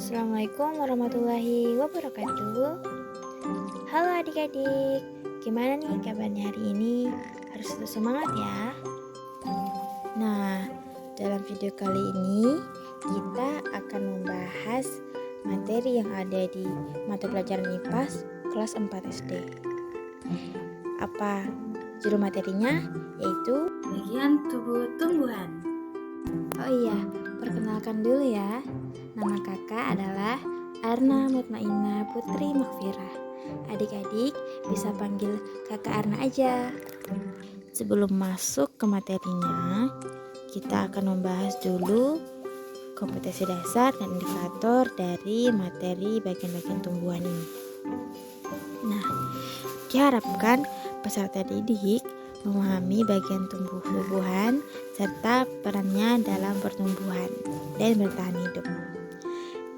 Assalamualaikum warahmatullahi wabarakatuh. Halo adik-adik, gimana nih kabarnya hari ini? Harus tetap semangat ya. Nah, dalam video kali ini kita akan membahas materi yang ada di mata pelajaran IPAS kelas 4 SD. Apa judul materinya? Yaitu bagian tubuh tumbuhan. Oh iya, perkenalkan dulu ya. Nama kakak adalah Arna Mutmainah Putri Makfirah. Adik-adik bisa panggil kakak Arna aja. Sebelum masuk ke materinya, kita akan membahas dulu kompetensi dasar dan indikator dari materi bagian-bagian tumbuhan ini. Nah, diharapkan peserta didik memahami bagian tumbuhan serta perannya dalam pertumbuhan dan bertahan hidup.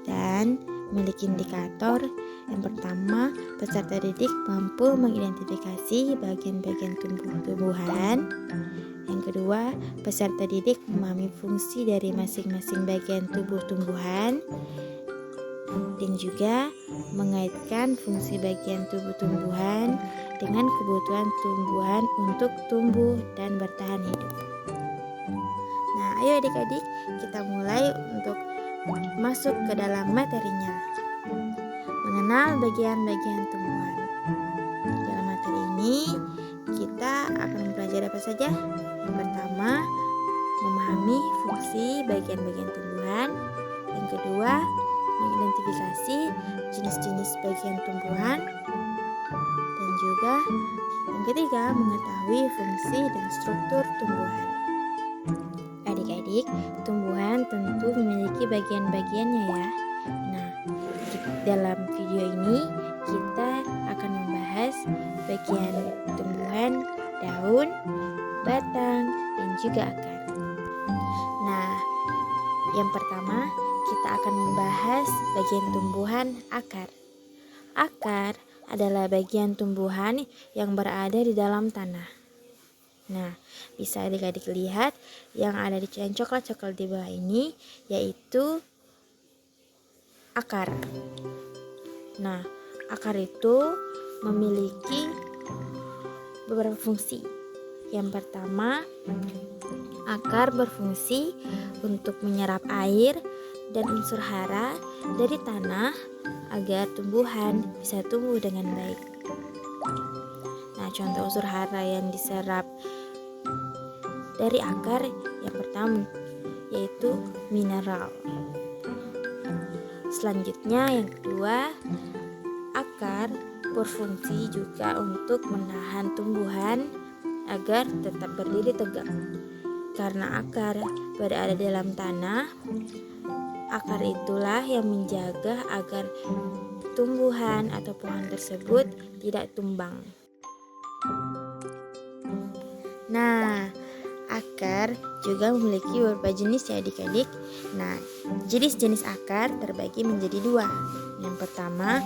Dan memiliki indikator. Yang pertama, peserta didik mampu mengidentifikasi bagian-bagian tumbuhan. Yang kedua, peserta didik memahami fungsi dari masing-masing bagian tubuh tumbuhan dan juga mengaitkan fungsi bagian tubuh tumbuhan dengan kebutuhan tumbuhan untuk tumbuh dan bertahan hidup. Nah, ayo adik-adik, kita mulai untuk masuk ke dalam materinya. Mengenal bagian-bagian tumbuhan. Dalam materi ini, kita akan mempelajari apa saja? Yang pertama, memahami fungsi bagian-bagian tumbuhan. Yang kedua, mengidentifikasi jenis-jenis bagian tumbuhan. Dan juga yang ketiga, mengetahui fungsi dan struktur tumbuhan. Adik-adik, tumbuhan tentu memiliki bagian-bagiannya ya. Nah, dalam video ini kita akan membahas bagian tumbuhan daun, batang, dan juga akar. Nah, yang pertama kita akan membahas bagian tumbuhan akar. Akar adalah bagian tumbuhan yang berada di dalam tanah. Nah, bisa adik-adik lihat yang ada di yang coklat-coklat di bawah ini yaitu akar. Nah, akar itu memiliki beberapa fungsi. Yang pertama, akar berfungsi untuk menyerap air dan unsur hara dari tanah agar tumbuhan bisa tumbuh dengan baik. Nah, contoh unsur hara yang diserap dari akar yang pertama yaitu mineral. Selanjutnya yang kedua, akar berfungsi juga untuk menahan tumbuhan agar tetap berdiri tegak. Karena akar berada dalam tanah, akar itulah yang menjaga agar tumbuhan atau pohon tersebut tidak tumbang. Nah, akar juga memiliki beberapa jenis ya adik-adik. Nah, jenis-jenis akar terbagi menjadi dua. Yang pertama,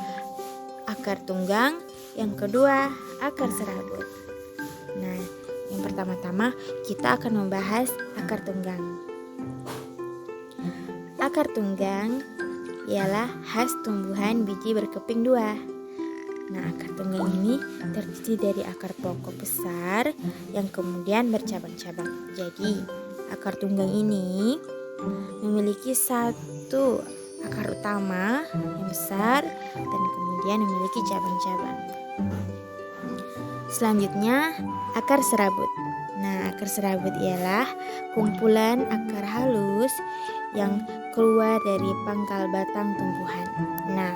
akar tunggang. Yang kedua, akar serabut. Nah, yang pertama-tama kita akan membahas akar tunggang. Akar tunggang ialah khas tumbuhan biji berkeping dua. Nah, akar tunggang ini terdiri dari akar pokok besar yang kemudian bercabang-cabang. Jadi, akar tunggang ini memiliki satu akar utama yang besar dan kemudian memiliki cabang-cabang. Selanjutnya, akar serabut. Nah, akar serabut ialah kumpulan akar halus yang keluar dari pangkal batang tumbuhan. Nah,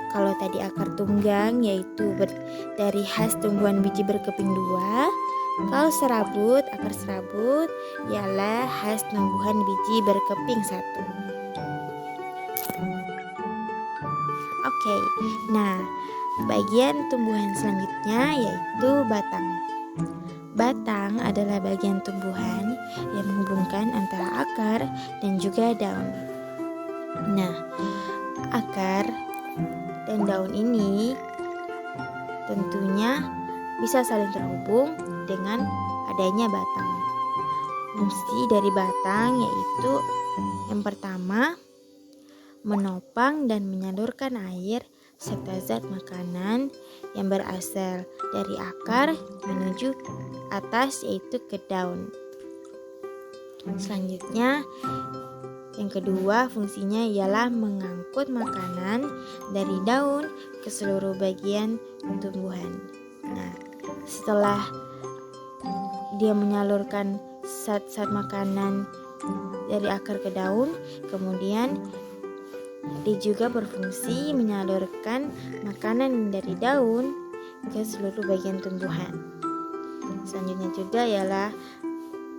kalau tadi akar tunggang yaitu dari khas tumbuhan biji berkeping dua, kalau serabut, akar serabut ialah khas tumbuhan biji berkeping satu. Oke, nah bagian tumbuhan selanjutnya yaitu batang. Batang adalah bagian tumbuhan yang menghubungkan antara akar dan juga daun. Nah, akar dan daun ini tentunya bisa saling terhubung dengan adanya batang. Fungsi dari batang yaitu yang pertama, menopang dan menyalurkan air serta zat makanan yang berasal dari akar menuju atas, yaitu ke daun. Selanjutnya, yang kedua fungsinya ialah mengangkut makanan dari daun ke seluruh bagian tumbuhan. Nah, setelah dia menyalurkan zat-zat makanan dari akar ke daun, kemudian dia juga berfungsi menyalurkan makanan dari daun ke seluruh bagian tumbuhan. Selanjutnya juga ialah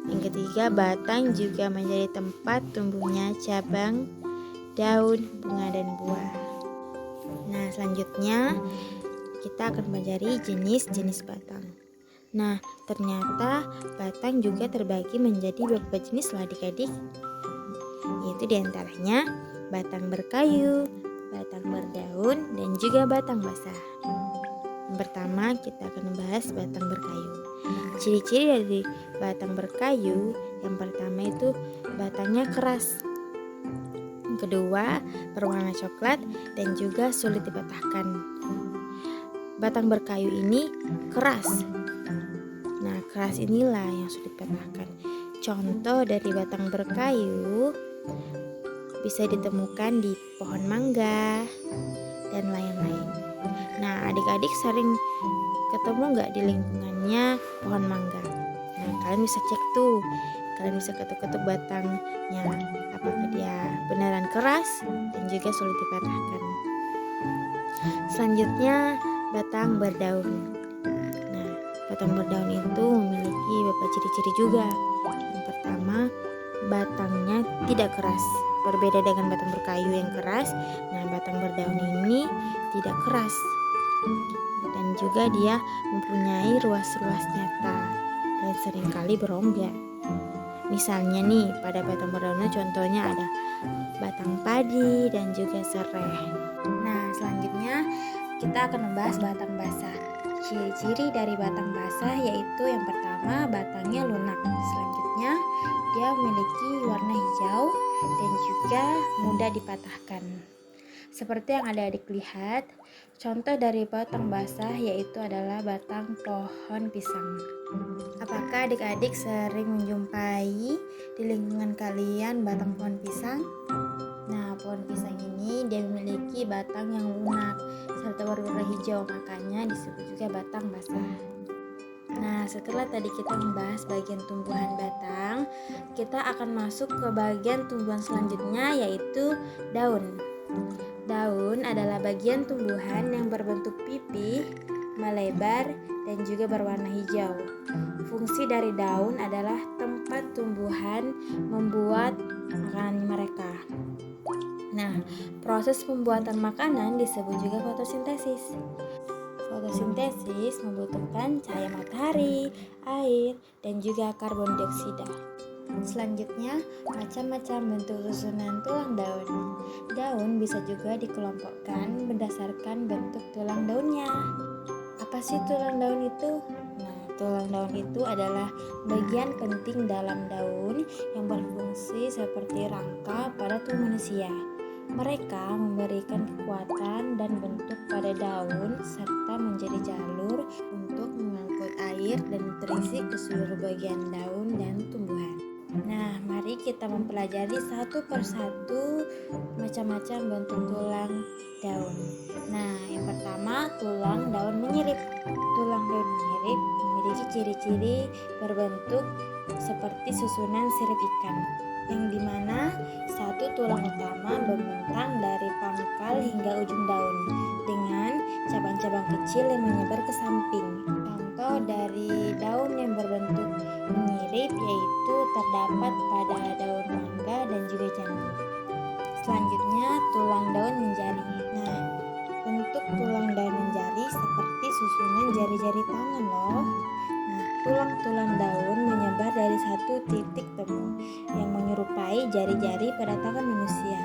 yang ketiga, batang juga menjadi tempat tumbuhnya cabang, daun, bunga, dan buah. Nah, selanjutnya kita akan mempelajari jenis-jenis batang. Nah, ternyata batang juga terbagi menjadi beberapa jenis loh adik-adik, yaitu diantaranya batang berkayu, batang berdaun, dan juga batang basah. Yang pertama kita akan membahas batang berkayu. Ciri-ciri dari batang berkayu, yang pertama itu batangnya keras. Yang kedua, berwarna coklat dan juga sulit dipatahkan. Batang berkayu ini keras. Nah, keras inilah yang sulit dipatahkan. Contoh dari batang berkayu bisa ditemukan di pohon mangga dan lain-lain. Nah, adik-adik sering ketemu nggak di lingkungannya pohon mangga? Nah, kalian bisa cek tuh. Kalian bisa ketuk-ketuk batangnya, apakah dia beneran keras dan juga sulit dipatahkan. Selanjutnya, batang berdaun. Nah, batang berdaun itu memiliki beberapa ciri-ciri juga. Yang pertama, batangnya tidak keras. Berbeda dengan batang berkayu yang keras, nah batang berdaun ini tidak keras. Dan juga dia mempunyai ruas-ruas nyata dan seringkali berongga. Misalnya nih, pada batang berdaunnya contohnya ada batang padi dan juga serai. Nah, selanjutnya kita akan membahas batang basah. Ciri-ciri dari batang basah yaitu yang pertama, batangnya lunak. Selanjutnya, dia memiliki warna hijau dan juga mudah dipatahkan. Seperti yang adik-adik lihat, contoh dari batang basah yaitu adalah batang pohon pisang. Apakah adik-adik sering menjumpai di lingkungan kalian batang pohon pisang? Nah, pohon pisang ini dia memiliki batang yang lunak serta berwarna hijau, makanya disebut juga batang basah. Nah, setelah tadi kita membahas bagian tumbuhan batang, kita akan masuk ke bagian tumbuhan selanjutnya yaitu daun. Daun adalah bagian tumbuhan yang berbentuk pipih, melebar, dan juga berwarna hijau. Fungsi dari daun adalah tempat tumbuhan membuat makanan mereka. Nah, proses pembuatan makanan disebut juga fotosintesis. Fotosintesis membutuhkan cahaya matahari, air, dan juga karbon dioksida. Selanjutnya, macam-macam bentuk susunan tulang daun. Daun bisa juga dikelompokkan berdasarkan bentuk tulang daunnya. Apa sih tulang daun itu? Nah, tulang daun itu adalah bagian penting dalam daun yang berfungsi seperti rangka pada tubuh manusia. Mereka memberikan kekuatan dan bentuk pada daun serta menjadi jalur untuk mengangkut air dan nutrisi ke seluruh bagian daun dan tumbuhan. Nah, mari kita mempelajari satu persatu macam-macam bentuk tulang daun. Nah, yang pertama, tulang daun menyirip. Tulang daun menyirip memiliki ciri-ciri berbentuk seperti susunan sirip ikan, yang dimana satu tulang utama membentang dari pangkal hingga ujung daun dengan cabang-cabang kecil yang menyebar ke samping. Contoh dari daun yang berbentuk menyirip yaitu terdapat pada daun mangga dan juga jambu. Selanjutnya, tulang daun menjari. Nah, bentuk tulang daun menjari seperti susunan jari-jari tangan loh. Nah, tulang-tulang daun menyebar dari satu titik temu yang menyerupai jari-jari pada tangan manusia.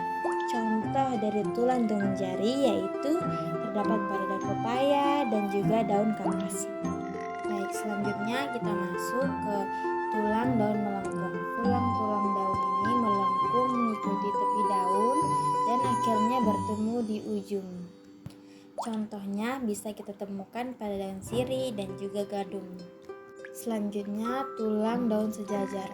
Contoh dari tulang daun menjari yaitu terdapat pada daun pepaya dan juga daun kapas. Baik, selanjutnya kita masuk ke tulang daun melengkung. Tulang-tulang daun ini melengkung mengikuti tepi daun dan akhirnya bertemu di ujung. Contohnya bisa kita temukan pada daun sirih dan juga gadung. Selanjutnya, tulang daun sejajar.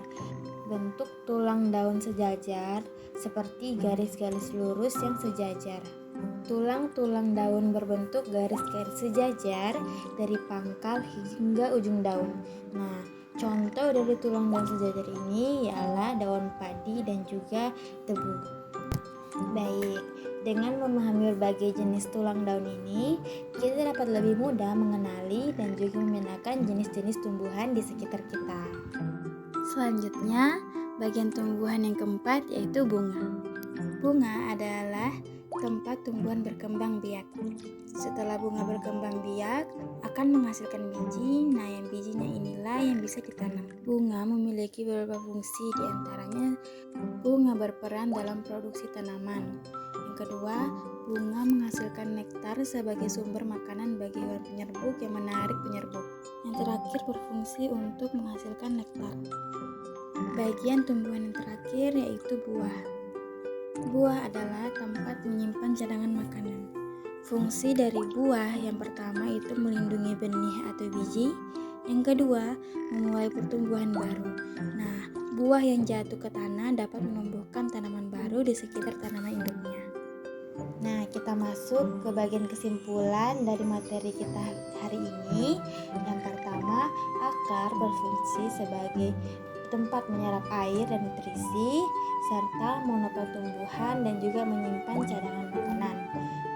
Bentuk tulang daun sejajar seperti garis-garis lurus yang sejajar. Tulang-tulang daun berbentuk garis-garis sejajar dari pangkal hingga ujung daun. Nah, contoh dari tulang daun sejajar ini ialah daun padi dan juga tebu. Baik, dengan memahami berbagai jenis tulang daun ini, kita dapat lebih mudah mengenali dan juga membedakan jenis-jenis tumbuhan di sekitar kita. Selanjutnya, bagian tumbuhan yang keempat yaitu bunga. Bunga adalah tempat tumbuhan berkembang biak. Setelah bunga berkembang biak, akan menghasilkan biji. Nah, yang bijinya inilah yang bisa ditanam. Bunga memiliki beberapa fungsi, diantaranya bunga berperan dalam produksi tanaman. Yang kedua, bunga menghasilkan nektar sebagai sumber makanan bagi hewan penyerbuk yang menarik penyerbuk. Yang terakhir berfungsi untuk menghasilkan nektar. Bagian tumbuhan yang terakhir yaitu buah. Buah adalah tempat menyimpan cadangan makanan. Fungsi dari buah yang pertama itu melindungi benih atau biji. Yang kedua, memulai pertumbuhan baru. Nah, buah yang jatuh ke tanah dapat menumbuhkan tanaman baru di sekitar tanaman induknya. Nah, kita masuk ke bagian kesimpulan dari materi kita hari ini. Yang pertama, akar berfungsi sebagai tempat menyerap air dan nutrisi, serta menopang tumbuhan dan juga menyimpan cadangan makanan.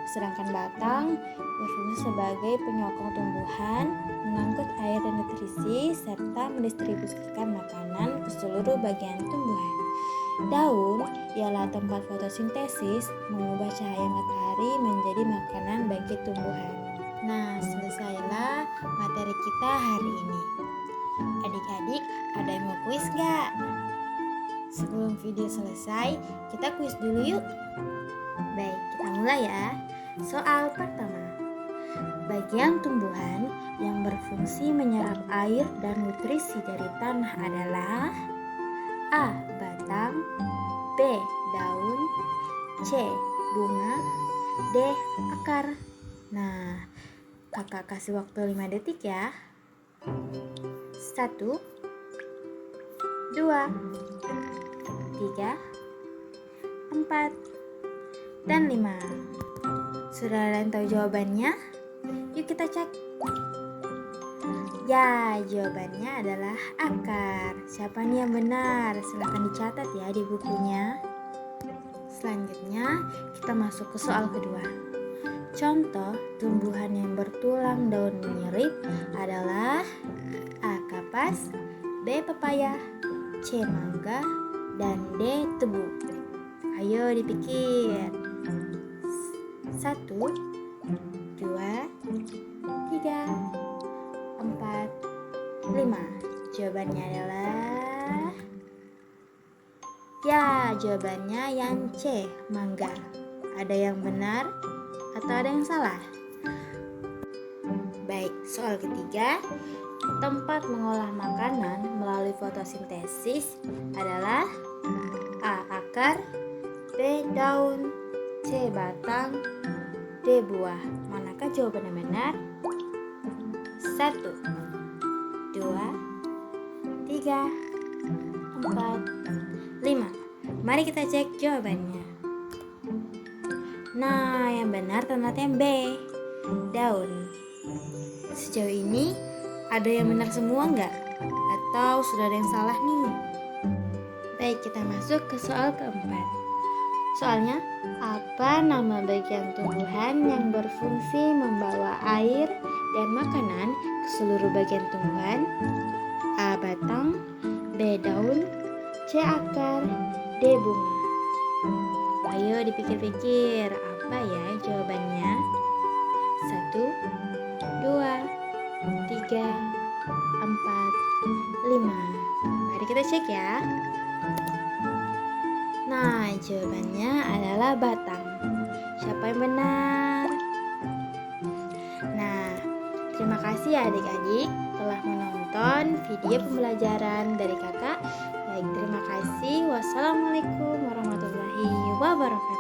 Sedangkan batang berfungsi sebagai penyokong tumbuhan, mengangkut air dan nutrisi, serta mendistribusikan makanan ke seluruh bagian tumbuhan. Daun ialah tempat fotosintesis, mengubah cahaya matahari menjadi makanan bagi tumbuhan. Nah, selesailah materi kita hari ini. Adik-adik, ada yang mau kuis gak? Sebelum video selesai, kita kuis dulu yuk. Baik, kita mulai ya. Soal pertama, bagian tumbuhan yang berfungsi menyerap air dan nutrisi dari tanah adalah A. Batang, B. Daun, C. Bunga, D. Akar. Nah, kakak kasih waktu 5 detik ya. 1, 2, 3, 4, dan 5. Sudah ada yang tahu jawabannya? Yuk kita cek. Ya, jawabannya adalah akar. Siapa nih yang benar? Silahkan dicatat ya di bukunya. Selanjutnya, kita masuk ke soal kedua. Contoh tumbuhan yang bertulang daun mirip adalah A. Kapas, B. Pepaya, C. Mangga, dan D. Tebu. Ayo dipikir. 1, 2, 3, 4, 5. Jawabannya adalah ya, jawabannya yang C. Mangga. Ada yang benar atau ada yang salah? Baik, soal ketiga. Tempat mengolah makanan melalui fotosintesis adalah A. Akar, B. Daun, C. Batang, D. Buah. Manakah jawaban yang benar? 1, 2, 3, 4, 5. Mari kita cek jawabannya. Nah, yang benar ternyata yang B. Daun. Sejauh ini ada yang benar semua nggak? Atau sudah ada yang salah nih? Baik, kita masuk ke soal keempat. Soalnya, apa nama bagian tumbuhan yang berfungsi membawa air dan makanan ke seluruh bagian tumbuhan? A. Batang, B. Daun, C. Akar, D. Bunga. Ayo dipikir-pikir, apa ya jawabannya? 1, 2, 3, 4, 5. Mari kita cek ya. Nah, jawabannya adalah batang. Siapa yang benar? Nah, terima kasih ya adik-adik telah menonton video pembelajaran dari kakak. Baik, terima kasih. Wassalamualaikum warahmatullahi wabarakatuh.